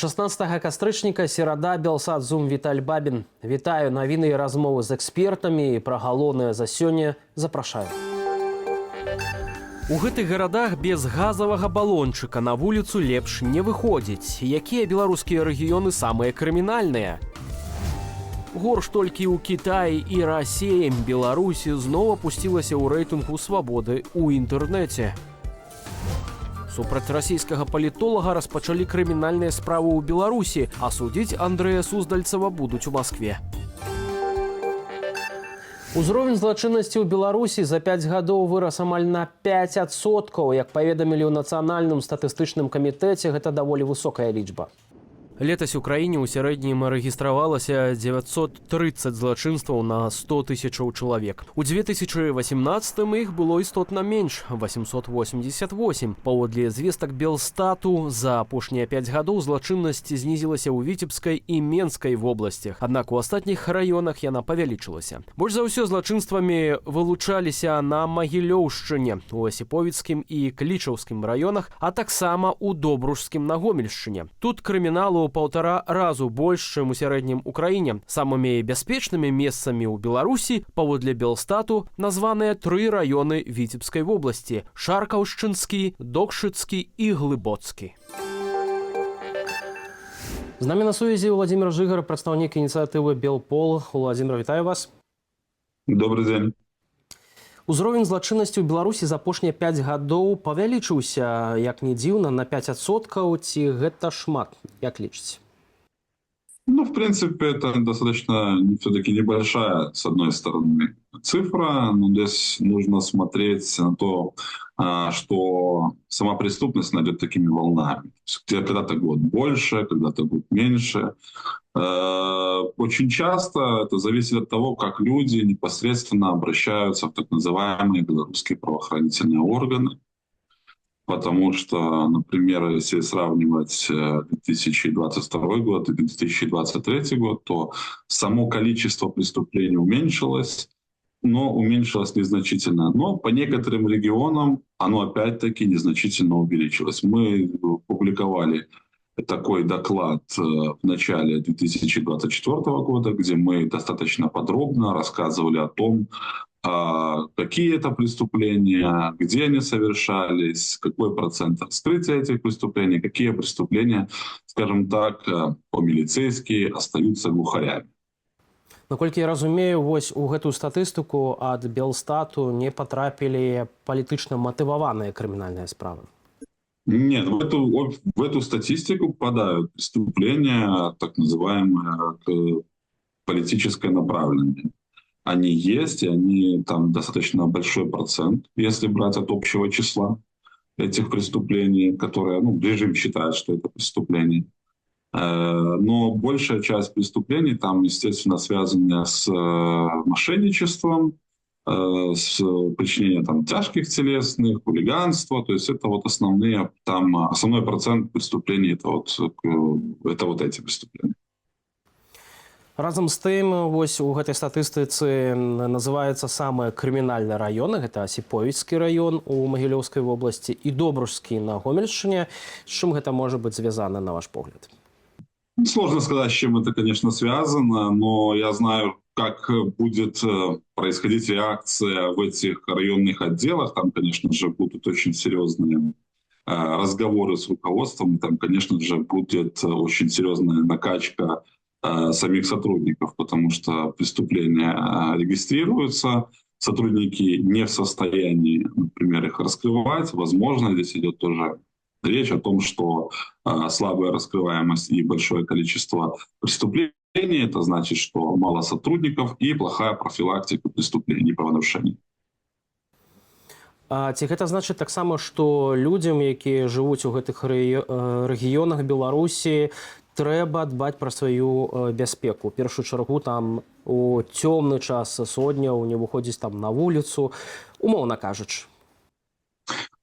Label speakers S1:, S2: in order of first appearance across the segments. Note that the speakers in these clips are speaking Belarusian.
S1: 16 кастрычніка серада Белсат Зум Віталь Бабін. Вітаю, навіны і размовы з экспертамі і пра галоўнае за сёння запрашаю. У гэтых гарадах без газавага балончыка на вуліцу лепш не выходзіць. Якія беларускія рэгіёны самыя крымінальныя? Горш толькі ў Кітаі і Расіі. Беларусь зноў апусцілася ў рэйтынгу свабоды ў інтэрнэце. Супраць расійскага палітолага распачалі крымінальныя справы ў Беларусі, а судзіць Андрэя Суздальцева будуць у Маскве. Узровень злачыннасці ў Беларусі за 5 гадоў вырас амаль на 5%. Як паведамілі ў Нацыянальным статыстычным камітэце, гэта даволі высокая лічба. Летась у краіне ў сярэднім рэгістравалася 930 злачынстваў на 100 тысячаў чалавек. У 2018-м іх было істотна менш – 888. Паводле звестак Белстату, за апошнія 5 гадоў злачыннасць знізілася ў Віцебскай і Менскай вобласцях. Аднак у астатніх раёнах яна павялічылася. Больш за ўсё злачынствамі вылучаліся на Магілёўшчыне, у Асіповіцкім і Клічаўскім раёнах, а таксама ў Добружскім на Гомельшчыне. Тут крыміналу паўтара разу больш, чым у сярэднім у краіне. Самымі бяспечнымі месцамі ў Беларусі, паводле Белстату, названыя 3 раёны Віцебскай вобласці – Шаркаўшчынскі, Докшыцкі і Глыбоцкі. З намі на сувязі Владимир Жыгар, прадстаўнік ініцыятывы Белпол. Владимир, вітаю вас.
S2: Добрый день.
S1: Узровень злачыннасці ў Беларусі за апошнія 5 гадоў павялічыўся, як не дзіўна, на 5%. Ці гэта шмат? Як лічыце?
S2: Ну, в принципе, это достаточно все-таки небольшая, с одной стороны, цифра, но здесь нужно смотреть на то, что сама преступность идет такими волнами. Когда-то год больше, когда-то год меньше. Очень часто это зависит от того, как люди непосредственно обращаются в так называемые белорусские правоохранительные органы. Потому что, например, если сравнивать 2022 год и 2023 год, то само количество преступлений уменьшилось, но уменьшилось незначительно. Но по некоторым регионам оно опять-таки незначительно увеличилось. Мы публиковали такой доклад в начале 2024 года, где мы достаточно подробно рассказывали о том, какие это преступления, где они совершались, какой процент раскрытия этих преступлений, какие преступления, скажем так, по-міліцейски остаются глухарями.
S1: Наколькі я разумею, вось у гэтую статыстыку ад Белстату не потрапілі палітычна матываваныя крымінальныя справы?
S2: Нет, в эту статистику попадают преступления, так называемые политическое направление. Они есть, и они там достаточно большой процент, если брать от общего числа этих преступлений, которые режим считает, что это преступления. Но большая часть преступлений там, естественно, связана с мошенничеством, с причинением там тяжких телесных, хулиганства. То есть это вот основной процент преступлений, это вот эти преступления.
S1: Разам з тым, вось у гэтай статыстыцы называюцца самыя крымінальныя раёны. Гэта Асіповіцкі раён у Магілёўскай вобласці і Добружскі на Гомельшчыне. З чым гэта можа быць звязана, на ваш погляд?
S2: Сложно сказать, с чем это, конечно, связано, но я знаю, как будет происходить реакция в этих районных отделах. Там, конечно же, будут очень серьезные разговоры с руководством. Там, конечно же, будет очень серьезная накачка самих сотрудников, потому что преступления регистрируются, сотрудники не в состоянии, например, их раскрывать. Возможно, здесь идет тоже речь о том, что слабая раскрываемость и большое количество преступлений – это значит, что мало сотрудников и плохая профилактика преступлений, правонарушений.
S1: Ці гэта значыць таксама, што людзям, якія жывуць у гэтых рэгіёнах Беларусі, трэба дбаць пра сваю бяспеку? У першую чаргу там у цёмны час сотняў не выходзіць там на вуліцу, умоўна кажучы.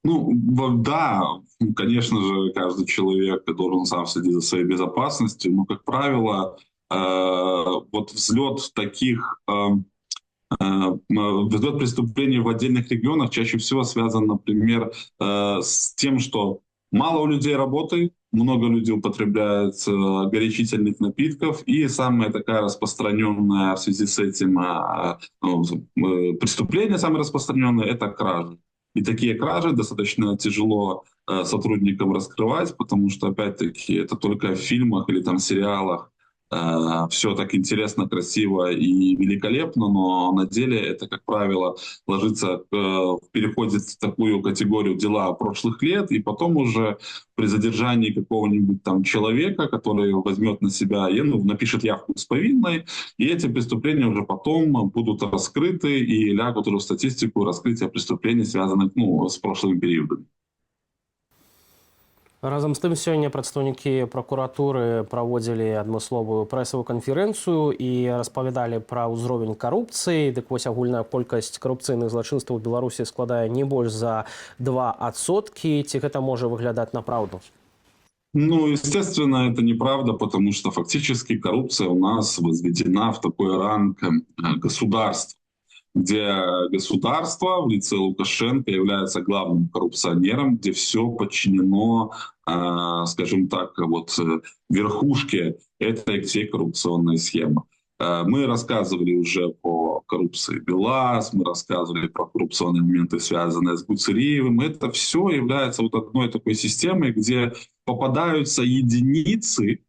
S2: Да, конечно же, каждый человек должен сам следить за своей безопасностью, но, как правило, вот взлет преступлений в отдельных регионах чаще всего связан, например, с тем, что мало у людей работы, много людей употребляют горячительных напитков, и самая такая распространенная в связи с этим преступление, самое распространенное, это кражи. И такие кражи достаточно тяжело сотрудникам раскрывать, потому что, опять-таки, это только в фильмах или там сериалах все так интересно, красиво и великолепно, но на деле это, как правило, ложится, переходит в такую категорию дела прошлых лет, и потом уже при задержании какого-нибудь там человека, который возьмет на себя, напишет явку с повинной, и эти преступления уже потом будут раскрыты и лягут уже в статистику раскрытия преступлений, связанных с прошлым периодом.
S1: Разам з тым сёння прадстаўнікі пракуратуры праводзілі адмысловую прэсавую канферэнцыю і распавядалі пра ўзровень карупцыі. Дык вось агульная колькасць карупцыйных злачынстваў у Беларусі складае не больш за 2%. Ці гэта можа выглядаць на праўду?
S2: Естественно, это неправда, потому что фактически коррупция у нас возведена в такой ранг государства, где государство в лице Лукашенко является главным коррупционером, где все подчинено, скажем так, верхушке этой всей коррупционной схемы. Мы рассказывали уже по коррупции БелАЗ, мы рассказывали про коррупционные моменты, связанные с Гуцериевым. Это все является одной такой системой, где попадаются единицы,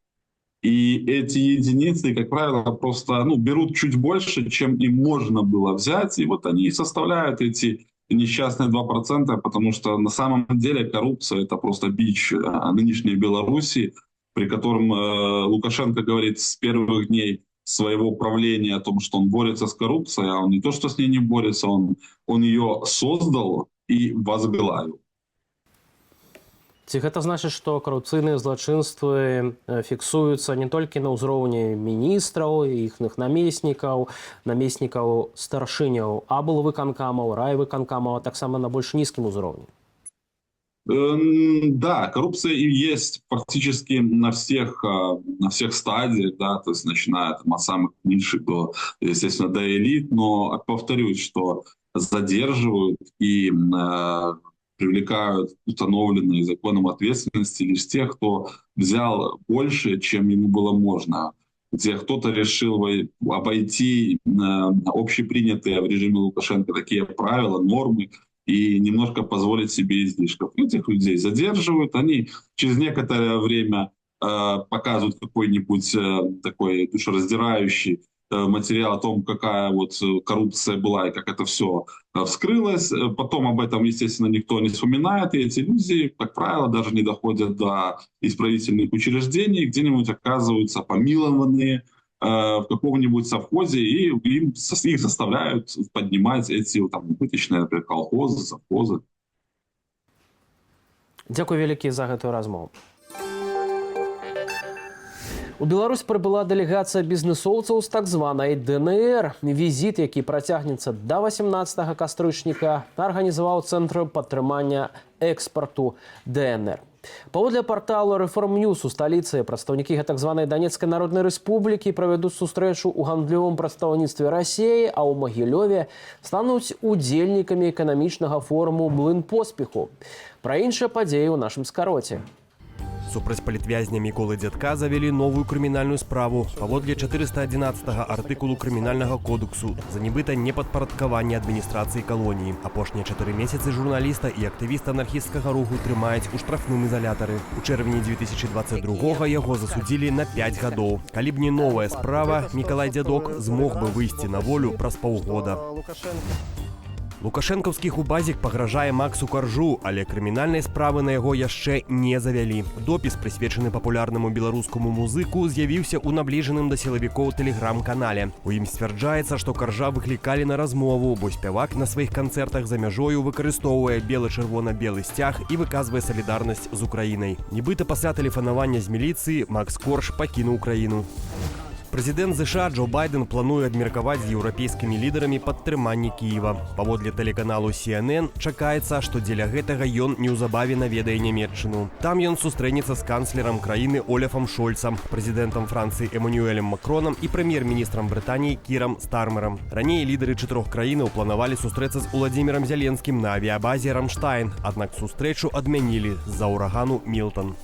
S2: и эти единицы, как правило, просто берут чуть больше, чем им можно было взять. И они составляют эти несчастные 2%, потому что на самом деле коррупция – это просто бич нынешней Беларуси, при котором Лукашенко говорит с первых дней своего правления о том, что он борется с коррупцией, а он не то, что с ней не борется, он ее создал и возглавил.
S1: Ці гэта значыць, што карупцыйныя злачынствы фіксуюцца не толькі на ўзроўні міністраў, іхных намеснікаў старшыняў, аблвыканкамаў, райвыканкамаў, а таксама на больш нізкім узроўні?
S2: Да, коррупция и есть практически на всех стадиях, да, то есть начиная от самых низших до, естественно, до элит, но повторюсь, что задерживают и привлекают установленные законом ответственности лишь тех, кто взял больше, чем ему было можно, где кто-то решил обойти общепринятые в режиме Лукашенко такие правила, нормы, и немножко позволить себе излишков. Этих людей задерживают, они через некоторое время показывают какой-нибудь такой душераздирающий материал о том, какая коррупция была и как это все вскрылось. Потом об этом, естественно, никто не вспоминает, и эти люди, как правило, даже не доходят до исправительных учреждений, где-нибудь оказываются помилованные в каком-нибудь совхозе, и их заставляют поднимать эти убыточные, например, колхозы, совхозы.
S1: Дзякуй вялікі за гэтую размову. У Беларусь прыбыла дэлегацыя бізнэсоўцаў з так званай ДНР. Візіт, які працягнецца да 18 кастрычніка, арганізаваў Цэнтр падтрымання экспарту ДНР. Паводле порталу «Рэформ-Ньюс» у сталіцы прадстаўнікі так званай Данецкай Народнай Рэспублікі правядуць сустрэчу ў гандлёвым прадстаўніцтве Расіі, а ў Магілёве стануць удзельнікамі эканамічнага форуму «Млын поспеху». Пра іншыя падзеі ў нашым скароце.
S3: Супраць палітвязня Міколы Дзядка завялі новую крымінальную справу паводле 411 артыкулу крымінальнага кодексу за нібыта непадпарадкаванне адміністрацыі калоніі. Апошнія 4 месяцы журналіста і актывіста анархісцкага руху трымаюць у штрафным ізалятары. У чэрвені 2022 яго засудзілі на 5 гадоў. Калі б не новая справа, Мікалай Дзядок змог бы выйсці на волю праз паўгода. Лукашэнкаўскі хубазік пагражае Максу Каржу, але крымінальнай справы на яго яшчэ не завялі. Допіс, прысвечаны папулярнаму беларускаму музыку, з'явіўся ў набліжаным да сілавікоў тэлеграм-канале. У ім сцвярджаецца, што Каржа выклікалі на размову, бо спявак на сваіх канцэртах за мяжою выкарыстоўвае бела-чырвона-белы сцяг і выказвае салідарнасць з Украінай. Нібыта пасля тэлефанавання з міліцыі Макс Корж пакінуў краіну. Прэзідэнт США Джо Байден плануе абмеркаваць з еўрапейскімі лідарамі падтрыманне Кіева. Паводле тэлеканалу CNN чакаецца, што дзеля гэтага ён неўзабаве наведае Нямецчыну. Там ён сустрэнецца з канцлерам краіны Оляфам Шольцам, прэзідэнтам Францыі Эмануэлем Макронам і прэм'ер-міністрам Брытаніі Кірам Стармерам. Раней лідары 4 краінаў планавалі сустрэцца з Уладзімірам Зяленскім на авіябазе Рамштайн, аднак сустрэчу адмянілі з-за ўрагану Мілтон.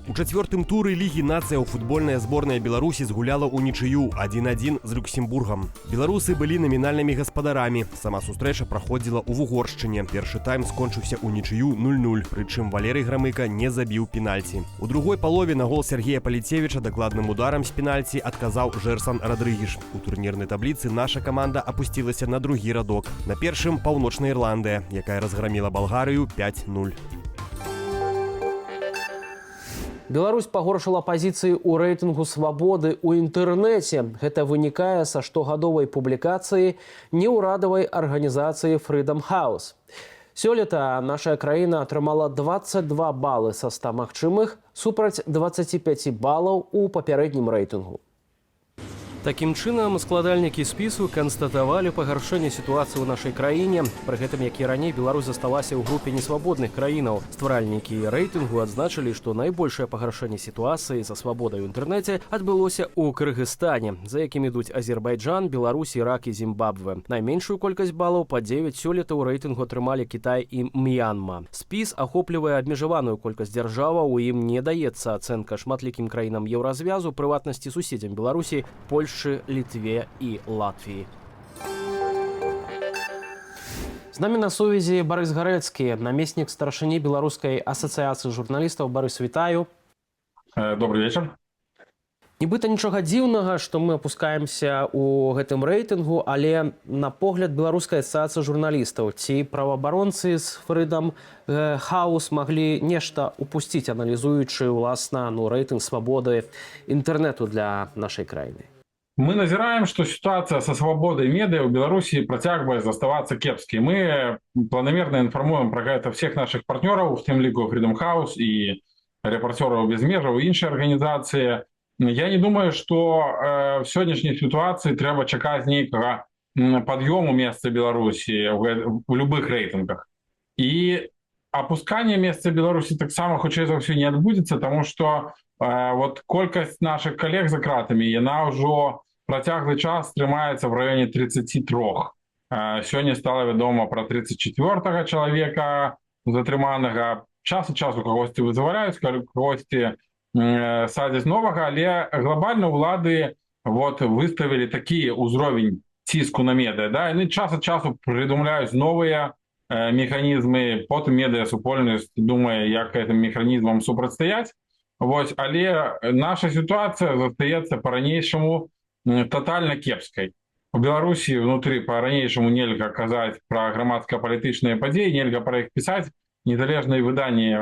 S3: У чацвёртым туры Лігі нацыяў футбольная зборная Беларусі згуляла ў нічыю 1-1 з Люксембургам. Беларусы былі намінальнымі гаспадарамі. Сама сустрэча праходзіла ў Вугоршчыне. Першы тайм скончыўся ў нічыю 0-0, прычым Валерый Грамыка не забіў пенальці. У другой палове на гол Сергея Паліцевіча дакладным ударам з пенальці адказаў Жерсон Радрыгіш. У турнірнай табліцы наша каманда апусцілася на другі радок. На першым Паўночная Ірландыя, якая разграміла Балгарыю 5-0.
S1: Беларусь пагоршыла пазіцыі ў рэйтынгу свабоды ў інтэрнэце. Гэта вынікае са штогадовай публікацыі неўрадавай арганізацыі Freedom House. Сёлета наша краіна атрымала 22 балы са 100 магчымых супраць 25 балаў у папярэднім рэйтынгу. Такім чынам, складальнікі спісу канстатавалі пагаршэнне сітуацыі ў нашай краіне. Пры гэтым, як і раней, Беларусь засталася ў групе несвабодных краінаў. Стваральнікі рэйтынгу адзначылі, што найбольшае пагаршэнне сітуацыі за свабодай у інтэрнэце адбылося ў Кыргызстане, за якім ідуць Азербайджан, Беларусь, Ірак і Зімбабве. Найменшую колькасць балаў па 9 сёлета ў рэйтынгу атрымалі Кітай і М'янма. Спіс ахоплівае абмежаваную колькасць дзяржаваў, у ім не даецца ацэнка шматлікім краінам Еўразвязу, прыватнасці суседзям Беларусі, Польшчы, Літве і Латвіі. З намі на сувязі Барыс Гарэцкі, намеснік старшыні Беларускай асацыяцыі журналістаў. Барыс, вітаю.
S4: Добрый вечер.
S1: Нібыта нічога дзіўнага, што мы апускаемся ў гэтым рэйтынгу, але на погляд Беларускай асацыяцыі журналістаў, ці праваабаронцы з Freedom House маглі нешта упусціць, аналізуючы, уласна, рэйтынг свабоды інтэрнэту для нашай краіны?
S4: Мы назираем, что ситуация со свободой медиа в Беларуси протягивает оставаться кепской. Мы планомерно информуем про это всех наших партнеров, в тем лику Freedom House и репортеров без меж, и іншие организации. Я не думаю, что в сегодняшней ситуации треба чекать некого подъему места Беларуси в любых рейтингах. И опускание места Беларуси так само, хоча это все не отбудется, потому что вот колькость наших коллег за кратами, она уже протяглый час трымаецца в районе 33. Сёння стало вядома про 34-го человека затрыманага. Час от часу когосьці вызваляюць, когосьці садзяць новага, але глобально улады вот выставили такі ўзровень ціску на медыа. Да? Яны час от часу придумляюць новыя механізмы, потым медыа супольнасць думае, як гэтым механізмам супрацьстаяць. Вот, але наша ситуация застаецца по-ранейшаму тотально кепской. У Беларуси внутри по-ранейшаму нельга казаць про грамадска-палітычныя падзеі, нельга про іх пісаць. Незалежныя выданні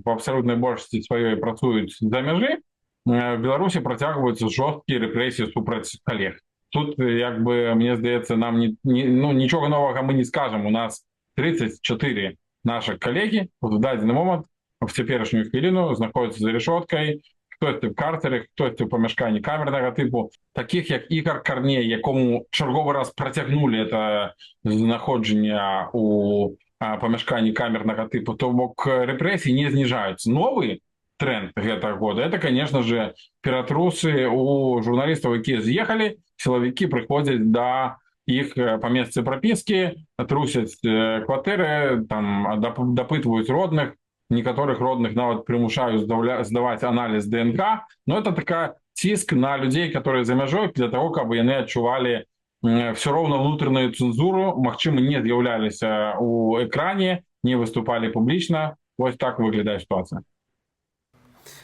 S4: в абсолютной большасці сваёй працуюць за мяжы. В Беларуси працягваюцца жорсткія рэпрэсіі супраць калег. Тут, як бы, мне здаецца, нам нічога новага мы не скажем. У нас 34 наших коллеги в дадзены момант в цяперашнюю хвіліну знаходзяцца за решоткай, хтосьці в карцерах, хтосьці в памяшканні камернага типу. Таких як Ігор Карней, якому черговый раз протягнули это знаходжанне у памяшканні камернага типу, то бок рэпрэсіі не знижаются. Новый тренд гэтага года, это, конечно же, ператрусы у журналистов, якія з'ехали, силовики приходят до их по месцы прописки, трусят кватэры, там, допытывают родных, некоторых родных нават примушают сдавать анализ ДНК. Но это такая ціск на людей, которые за мяжой, для того, каб яны адчувалі все равно внутреннюю цензуру, магчыма, не з'яўляліся у экране, не выступали публично. Вот так выглядит ситуация.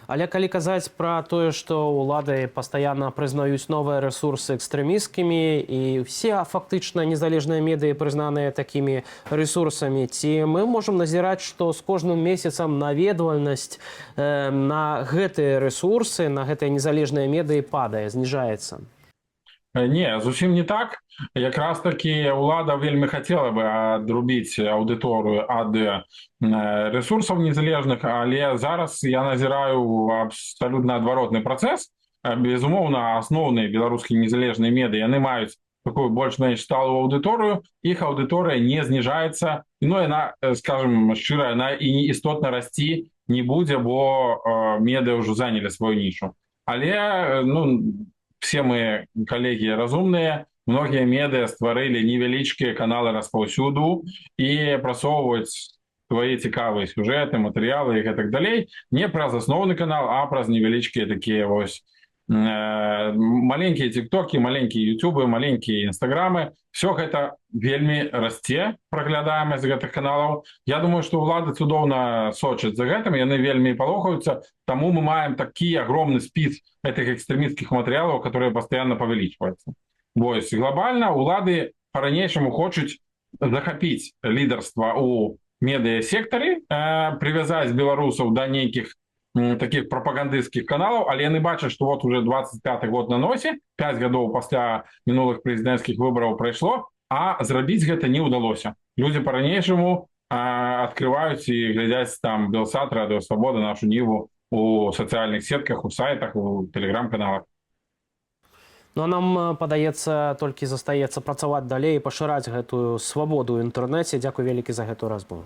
S1: Але калі казаць пра тое, што ўлады пастаянна прызнаюць новыя рэсурсы экстрэмісцкімі і все фактычна незалежныя медыі прызнаныя такімі рэсурсамі, ці мы можам назіраць, што з кожным месяцам наведвальнасць на гэтыя рэсурсы, на гэтыя незалежныя медыі падае, зніжаецца?
S4: Не, зусім не так. Якраз таки улада вельмі хотела бы адрубіць аўдыторыю ад ресурсаў незалежных, але зараз я назіраю абсолютно адваротны працэс. Безумоўна, асноўныя беларускія незалежныя медыі, яны маюць такую больш-менш сталую аўдыторыю, іх аўдыторыя не зніжаецца, но яна, скажем шчыра, яна і істотна расці не будзе, бо медыа ўжо занялі свою нішу. Але, все мы коллеги разумные, многие медиа стварылі невялічкія каналы распаўсюду і прасоўваюць свае цікавыя сюжэты, матэрыялы і гэтак далей, не праз асноўны канал, а праз невялічкія такія вось маленькія тиктоки, маленькія ютубы, маленькія інстаграмы. Все гэта вельмі расце, праглядаемасць гэтых каналаў. Я думаю, што ўлады цудоўна сочаць за гэтым, яны вельмі палохаюцца, таму мы маем такі агромны спіс этих экстрэмісцкіх матэрыялаў, которые пастаянна павялічваюцца. Вось, глобальна улады па-ранейшаму хочуць захапіць лідарства ў медыасектары, прывязаць беларусаў да нейкіх таких прапагандысцкіх каналаў, але яны бачаць, што вот уже 25-й год на носе, 5 гадоў пасля мінулых прэзідэнцкіх выбараў прайшло, а зрабіць гэта не ўдалося. Людзі па-ранейшаму адкрываюць і глядзяць там Белсат, Радыё Свабода, нашу Ніву у сацыяльных сетках, у сайтах, у тэлеграм-каналах.
S1: Ну а нам, падаецца, толькі застаецца працаваць далей і пашыраць гэтую свабоду ў інтэрнэце. Дзякуй вялікі за гэтую размову.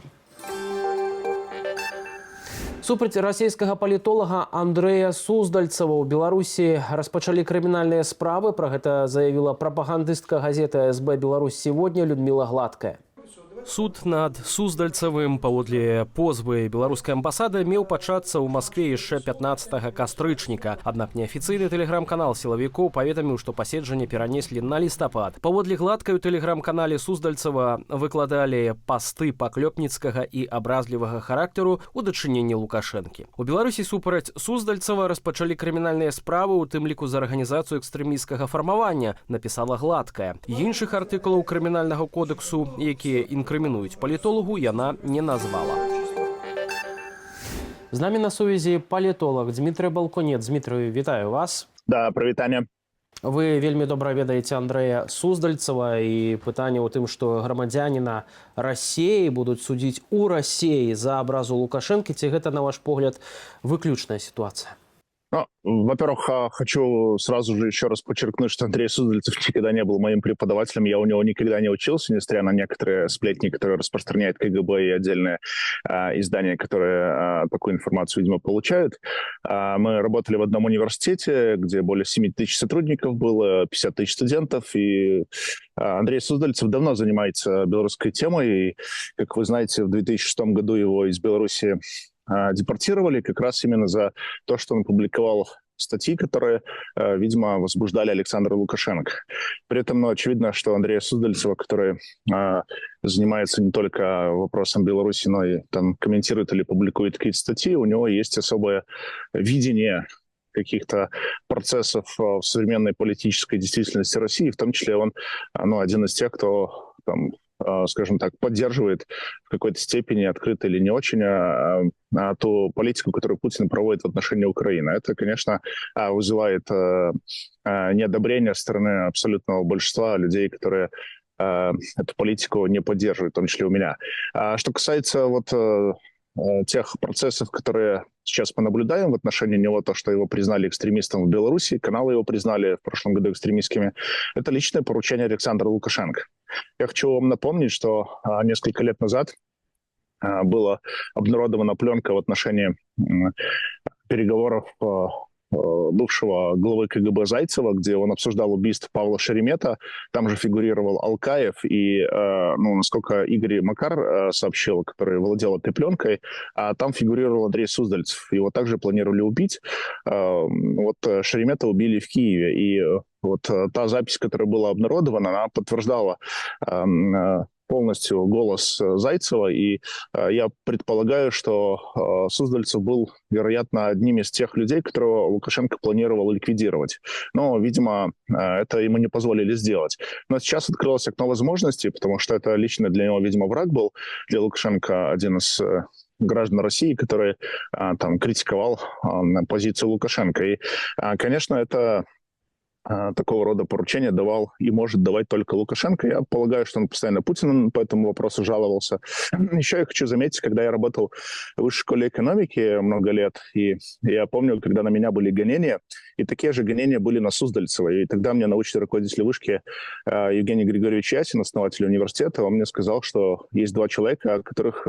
S1: Супраць расійскага палітолага Андрэя Суздальцева ў Беларусі распачалі крымінальныя справы. Пра гэта заявіла прапагандыстка газеты СБ «Беларусь сегодня» Людмила Гладкая. Суд над Суздальцевым паводле позвы беларускай амбасады меў пачацца ў Маскве яшчэ 15 кастрычніка. Аднак неафіцыйны тэлеграм-канал сілавікоў паведаміў, што паседжанне перанеслі на лістапад. Паводле Гладкай у тэлеграм-канале Суздальцева выкладалі пасты паклёпніцкага і абразлівага характару у дачыненні Лукашэнкі. У Беларусі супраць Суздальцева распачалі крымінальныя справы, у тым ліку за арганізацыю экстрэмісцкага фармавання, напісала Гладкая. Іншых артыкулаў крымінальнага кодексу, якія інкрымінуюць палітолагу, яна не назвала. З намі на сувязі палітолог Дмітрый Балконец. Дмітрый, вітаю вас.
S5: Да, прывітанне.
S1: Вы вельмі добра ведаеце Андрэя Суздальцева, і пытанне ў тым, што грамадзяніна Расіі будуць судзіць у Расіі за абразу Лукашэнкі. Ці гэта, на ваш погляд, выключная ситуация?
S5: Ну, во-первых, хочу сразу же еще раз подчеркнуть, что Андрей Суздальцев никогда не был моим преподавателем. Я у него никогда не учился, несмотря на некоторые сплетни, которые распространяет КГБ и отдельные издания, которые такую информацию, видимо, получают. Мы работали в одном университете, где более 7 тысяч сотрудников было, 50 тысяч студентов. И Андрей Суздальцев давно занимается белорусской темой. И, как вы знаете, в 2006 году его из Беларуси депортировали как раз именно за то, что он публиковал статьи, которые, видимо, возбуждали Александра Лукашенко. При этом, очевидно, что Андрея Суздальцева, который занимается не только вопросом Беларуси, но и там комментирует или публикует какие-то статьи, у него есть особое видение каких-то процессов в современной политической действительности России, в том числе он один из тех, кто там, скажем так, поддерживает в какой-то степени, открыто или не очень, ту политику, которую Путин проводит в отношении Украины. Это, конечно, вызывает неодобрение со стороны абсолютного большинства людей, которые эту политику не поддерживают, в том числе у меня. Что касается тех процессов, которые сейчас мы наблюдаем в отношении него, то, что его признали экстремистом в Беларуси, каналы его признали в прошлом году экстремистскими, это личное поручение Александра Лукашенко. Я хочу вам напомнить, что несколько лет назад была обнародована пленка в отношении переговоров бывшего главы КГБ Зайцева, где он обсуждал убийство Павла Шеремета. Там же фигурировал Алкаев и, насколько Игорь Макар сообщил, который владел этой пленкой, там фигурировал Андрей Суздальцев. Его также планировали убить. Шеремета убили в Киеве. И та запись, которая была обнародована, она подтверждала полностью голос Зайцева, и я предполагаю, что Суздальцев был, вероятно, одним из тех людей, которого Лукашенко планировал ликвидировать. Но, видимо, это ему не позволили сделать. Но сейчас открылось окно возможностей, потому что это лично для него, видимо, враг был, для Лукашенко один из граждан России, который там критиковал позицию Лукашенко. И, конечно, это такого рода поручения давал и может давать только Лукашенко. Я полагаю, что он постоянно Путину по этому вопросу жаловался. Еще я хочу заметить, когда я работал в высшей школе экономики много лет, и я помню, когда на меня были гонения, и такие же гонения были на Суздальцева. И тогда мне научный руководитель вышки Евгений Григорьевич Ясин, основатель университета, он мне сказал, что есть два человека, которых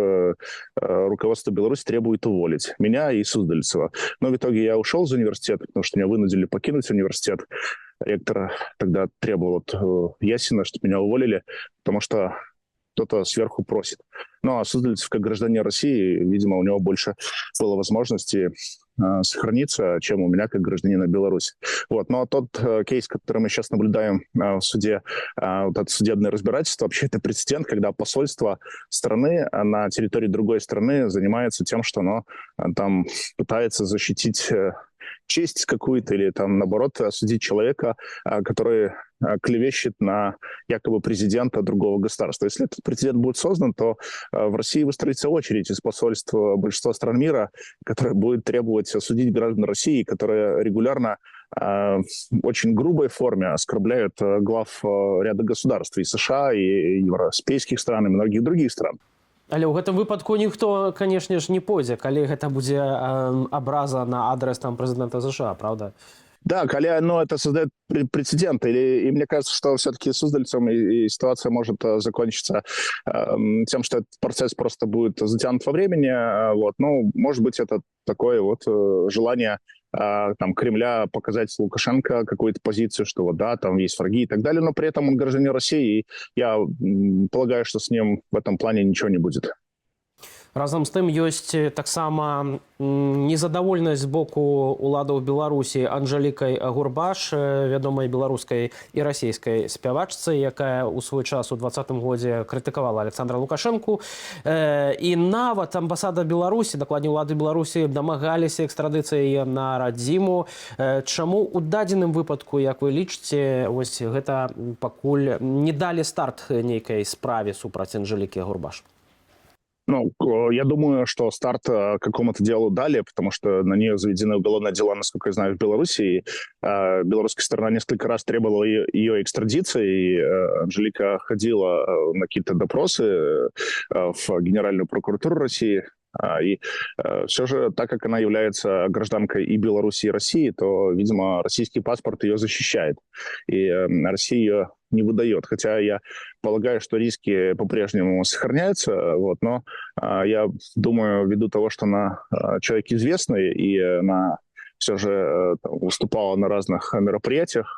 S5: руководство Беларуси требует уволить. Меня и Суздальцева. Но в итоге я ушел из университета, потому что меня вынудили покинуть университет. Ректор тогда требовал от Ясина, чтобы меня уволили, потому что кто-то сверху просит. Ну, а Суздальцев, как гражданин России, видимо, у него больше было возможности сохраниться, чем у меня как гражданина Беларуси. Вот. Но тот кейс, который мы сейчас наблюдаем в суде, вот это судебное разбирательство, вообще это прецедент, когда посольство страны на территории другой страны занимается тем, что оно там пытается защитить честь какую-то или там, наоборот, осудить человека, который клевещет на якобы президента другого государства. Если этот прецедент будет создан, то в России выстроится очередь из посольств большинства стран мира, которая будет требовать осудить граждан России, которые регулярно в очень грубой форме оскорбляют глав ряда государств и США, и европейских стран, и многих других стран.
S1: Але ў гэтым выпадку ніхто, канешне ж, не пойдзе, калі гэта будзе абраза на адрес там прэзідэнта США, правда?
S5: Да, но это создает прецедент. И мне кажется, что все-таки Суздальцем и ситуация может закончиться тем, что этот процесс просто будет затянут во времени. Вот. Ну, может быть, это такое вот желание там, Кремля показать Лукашенко какую-то позицию, что вот да, там есть враги и так далее, но при этом он гражданин России, и я полагаю, что с ним в этом плане ничего не будет.
S1: Разам з тым ёсць таксама незадаволенасць з боку ўладаў Беларусі Анжэлікай Гурбаш, вядомай беларускай і расійскай спявачцы, якая ў свой час у 2020 годзе крытыкавала Александра Лукашэнку. І нават амбасада Беларусі, дакладней улады Беларусі, дамагаліся экстрадыцыі на радзіму. Чаму ў дадзеным выпадку, як вы лічыце, вось гэта пакуль не далі старт нейкай справе супраць Анжэлікі Гурбаш?
S5: Ну, я думаю, что старт какому-то делу дали, потому что на нее заведены уголовные дела, насколько я знаю, в Беларуси. И белорусская сторона несколько раз требовала ее экстрадиции. И Анжелика ходила на какие-то допросы в Генеральную прокуратуру России. И все же, так как она является гражданкой и Беларуси, и России, то, видимо, российский паспорт ее защищает. И Россия ее не выдает. Хотя я полагаю, что риски по-прежнему сохраняются. Вот, но я думаю, ввиду того, что она человек известный, и она все же выступала на разных мероприятиях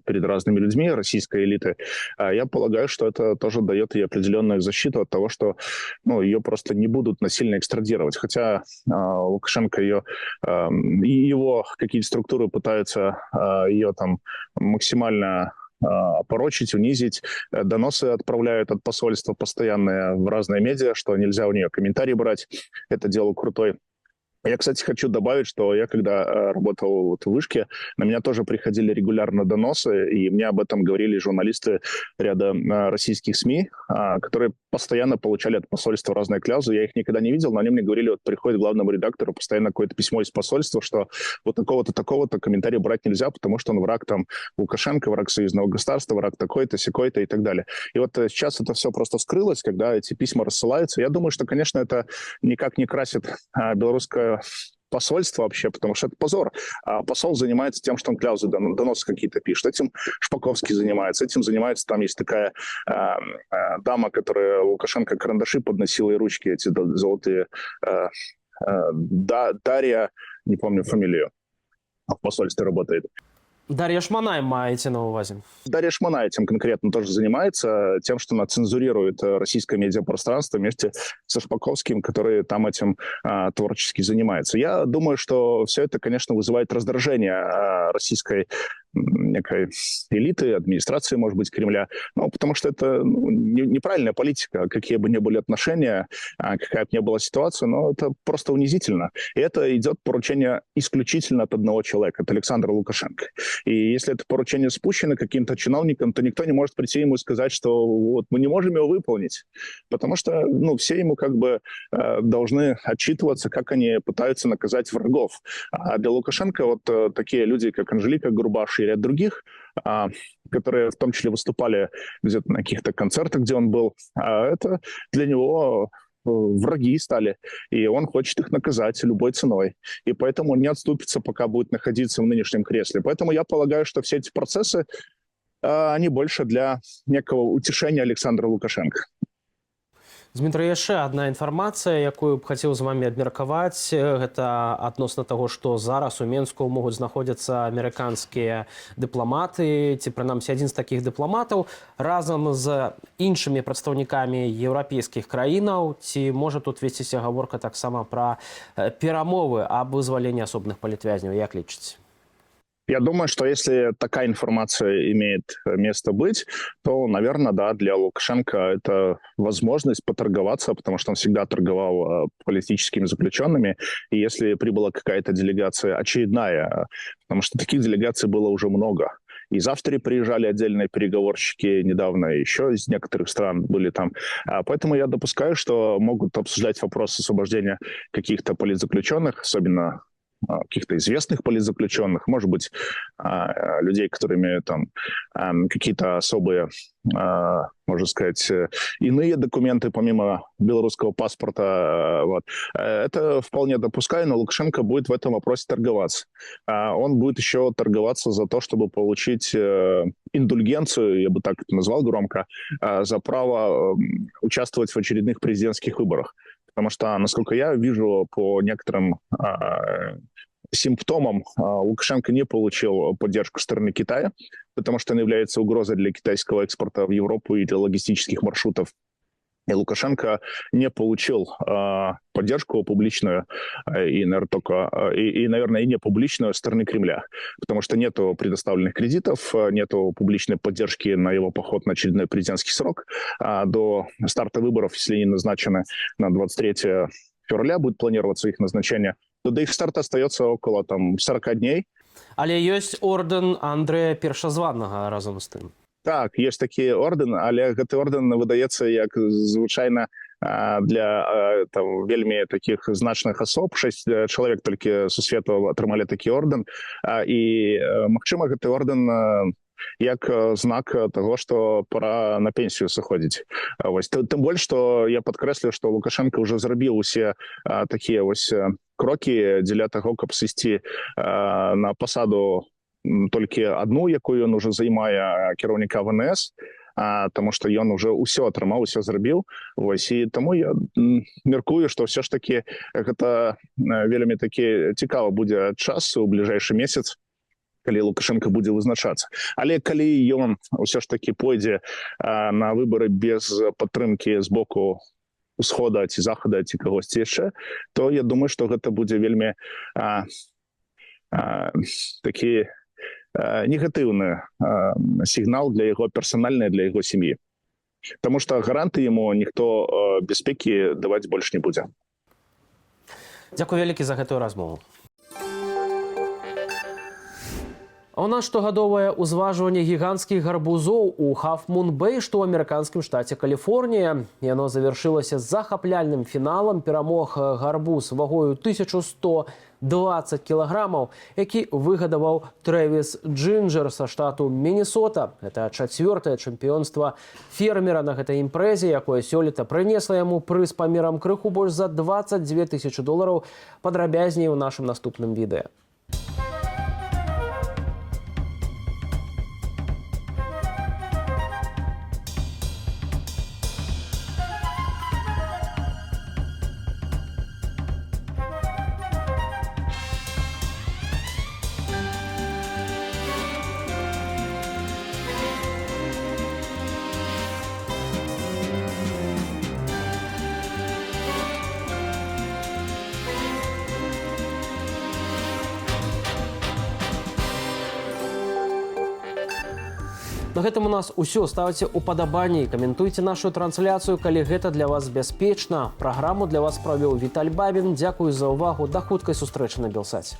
S5: перед разными людьми российской элиты, я полагаю, что это тоже дает ей определенную защиту от того, что ее просто не будут насильно экстрадировать. Хотя Лукашенко и его какие-то структуры пытаются ее там максимально опорочить, унизить. Доносы отправляют от посольства постоянные в разные медиа, что нельзя у нее комментарии брать. Это дело крутое. Я, кстати, хочу добавить, что я, когда работал вот в Вышке, на меня тоже приходили регулярно доносы, и мне об этом говорили журналисты ряда российских СМИ, которые постоянно получали от посольства разные клаузы. Я их никогда не видел, но они мне говорили, вот приходит главному редактору постоянно какое-то письмо из посольства, что вот такого-то, такого-то комментария брать нельзя, потому что он враг там Лукашенко, враг союзного государства, враг такой-то, сякой-то и так далее. И вот сейчас это все просто вскрылось, когда эти письма рассылаются. Я думаю, что, конечно, это никак не красит белорусское посольство вообще, потому что это позор. А посол занимается тем, что он кляузы, доносы какие-то пишет. Этим Шпаковский занимается. Этим занимается, там есть такая дама, которая Лукашенко карандаши подносила и ручки эти золотые. Дарья, не помню фамилию, в посольстве работает.
S1: Дарья Шманай маете на увазе?
S5: Дарья Шманай этим конкретно тоже занимается, тем, что она цензурирует российское медиапространство вместе со Шпаковским, который там этим творчески занимается. Я думаю, что все это, конечно, вызывает раздражение российской некой элиты, администрации, может быть, Кремля, потому что это неправильная политика, какие бы ни были отношения, какая бы ни была ситуация, но это просто унизительно. И это идет поручение исключительно от одного человека, от Александра Лукашенко. И если это поручение спущено каким-то чиновником, то никто не может прийти ему и сказать, что вот мы не можем его выполнить, потому что все ему как бы должны отчитываться, как они пытаются наказать врагов. А для Лукашенко вот такие люди, как Анжелика Гурбаш и ряд других, которые в том числе выступали где-то на каких-то концертах, где он был, это для него враги стали, и он хочет их наказать любой ценой. И поэтому он не отступится, пока будет находиться в нынешнем кресле. Поэтому я полагаю, что все эти процессы, они больше для некого утешения Александра Лукашенко.
S1: Дмітрый, яшчэ адна інфармацыя, якую б хацеў з вами абмеркаваць, гэта адносна таго, што зараз у Менску могуць знаходзіцца амерыканскія дыпламаты, ці прынамсі адзін з такіх дыпламатаў, разам з іншымі прадстаўнікамі еўрапейскіх краінаў, ці можа тут весціся гаворка таксама пра перамовы аб вызваленні асобных палітвязняў, як лічыце?
S5: Я думаю, что если такая информация имеет место быть, то, наверное, да, для Лукашенко это возможность поторговаться, потому что он всегда торговал политическими заключенными. И если прибыла какая-то делегация очередная, потому что таких делегаций было уже много. Из Австрии приезжали отдельные переговорщики недавно, еще из некоторых стран были там. Поэтому я допускаю, что могут обсуждать вопрос освобождения каких-то политзаключенных, особенно каких-то известных политзаключенных, может быть, людей, которые имеют там какие-то особые, можно сказать, иные документы помимо белорусского паспорта. Вот. Это вполне допускаю, но Лукашенко будет в этом вопросе торговаться. Он будет еще торговаться за то, чтобы получить индульгенцию, я бы так это назвал громко, за право участвовать в очередных президентских выборах. Потому что, насколько я вижу, по некоторым симптомам Лукашенко не получил поддержку стороны Китая, потому что он является угрозой для китайского экспорта в Европу и для логистических маршрутов. И Лукашенко не получил поддержку публичную и, наверное, наверное, и не публичную стороны Кремля, потому что нету предоставленных кредитов, нету публичной поддержки на его поход на очередной президентский срок. До старта выборов, если они назначены на 23 февраля, будет планироваться их назначение, то до их старта остается около 40 дней.
S1: Але ёсць ордэн Андрэя Першазванага разам з тым.
S5: Так, есть такі ордэн, але гэты ордэн выдаецца як звычайна для вельмі таких значных асоб. 6 чалавек толькі сусвету атрымалі такі ордэн. І, магчыма, гэты ордэн як знак того, что пора на пенсию сыходзіць. Тым больш, что я падкрэслю, что Лукашенко уже зрабіў усе такія крокі дзеля таго, каб сысці на пасаду толькі одну, якую ён уже займае, кіраўніка ВНС, тому што ён уже ўсё атрымаў, ўсё зрабіў. І таму я меркую, што ўсё ж таки гэта вельмі такі цікавы будзе час у бліжэйшы месяц, калі Лукашенко будзе вызначацца. Але калі ён ўсё ж таки пойдзе на выборы без падтрымкі з боку усхода ці захада ці кагосьці яшчэ, то я думаю, што гэта будзе вельмі такі негатыўны сігнал для яго персанальны, для яго сям'і. Таму што гаранты яму ніхто бяспекі даваць больш не будзе.
S1: Дзякуй вялікі за гэтую размову. А у нас штогадовае ўзважванне гіганцкіх гарбузоў у Half-Moon Bay, што ў амерыканскім штаце Каліфорнія. Яно завяршылася захапляльным фіналам. Перамог гарбуз вагою 1120 кілаграмаў, які выгадаваў Трэвіс Джинджер са штату Міннесота. Гэта 4-е чэмпіёнства фермера на гэтай імпрэзе, якое сёлета прынесла яму прыз памерам крыху больш за $22 000. Падрабязней у нашым наступным відэа. На гэтым у нас усё. Ставце упадабанні і каментуйце нашу трансляцыю, калі гэта для вас бяспечна. Праграму для вас правёў Віталь Бабін. Дзякую за ўвагу. Да хуткай сустрэчы на Белсаце.